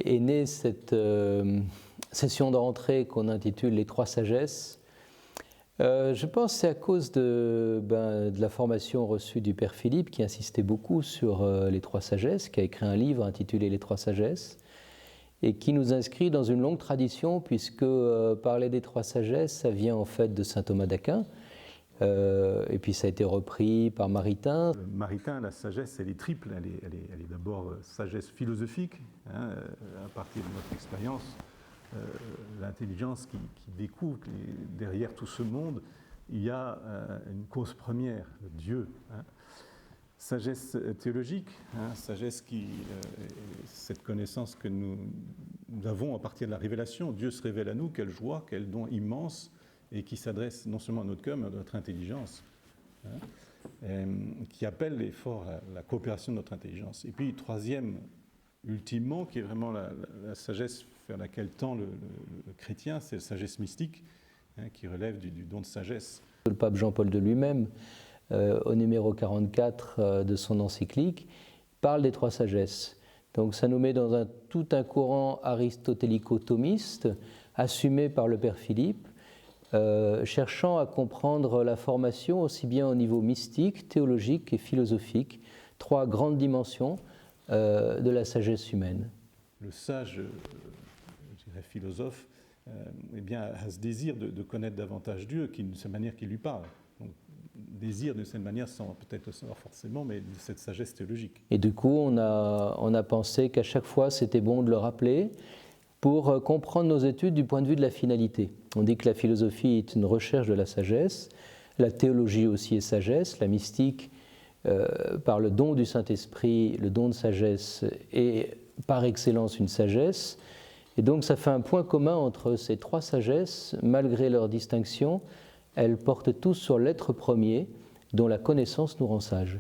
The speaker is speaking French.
est née cette session de rentrée qu'on intitule Les Trois Sagesses. Je pense que c'est à cause de la formation reçue du Père Philippe, qui insistait beaucoup sur les Trois Sagesses, qui a écrit un livre intitulé Les Trois Sagesses, et qui nous inscrit dans une longue tradition, puisque parler des Trois Sagesses, ça vient en fait de saint Thomas d'Aquin, et puis ça a été repris par Maritain. Maritain, la sagesse, elle est triple. Elle est d'abord sagesse philosophique, hein, à partir de notre expérience, l'intelligence qui découvre que derrière tout ce monde, il y a une cause première, Dieu. Hein. Sagesse théologique, hein, sagesse cette connaissance que nous avons à partir de la révélation. Dieu se révèle à nous, quelle joie, quel don immense, et qui s'adresse non seulement à notre cœur, mais à notre intelligence, hein, qui appelle l'effort, la coopération de notre intelligence. Et puis, troisième, ultimement, qui est vraiment la sagesse vers laquelle tend le chrétien, c'est la sagesse mystique, hein, qui relève du don de sagesse. Le pape Jean-Paul II lui-même, au numéro 44 de son encyclique, parle des trois sagesses. Donc ça nous met dans tout un courant aristotélico-thomiste, assumé par le Père Philippe, cherchant à comprendre la formation aussi bien au niveau mystique, théologique et philosophique, trois grandes dimensions de la sagesse humaine. Le sage, je dirais philosophe, eh bien, a ce désir de connaître davantage Dieu, de cette manière qu'il lui parle. Donc, désir de cette manière, sans peut-être le savoir forcément, mais de cette sagesse théologique. Et du coup, on a pensé qu'à chaque fois, c'était bon de le rappeler pour comprendre nos études du point de vue de la finalité. On dit que la philosophie est une recherche de la sagesse, la théologie aussi est sagesse, la mystique, par le don du Saint-Esprit, le don de sagesse, est par excellence une sagesse. Et donc ça fait un point commun entre ces trois sagesses, malgré leur distinction, elles portent tous sur l'être premier, dont la connaissance nous rend sages.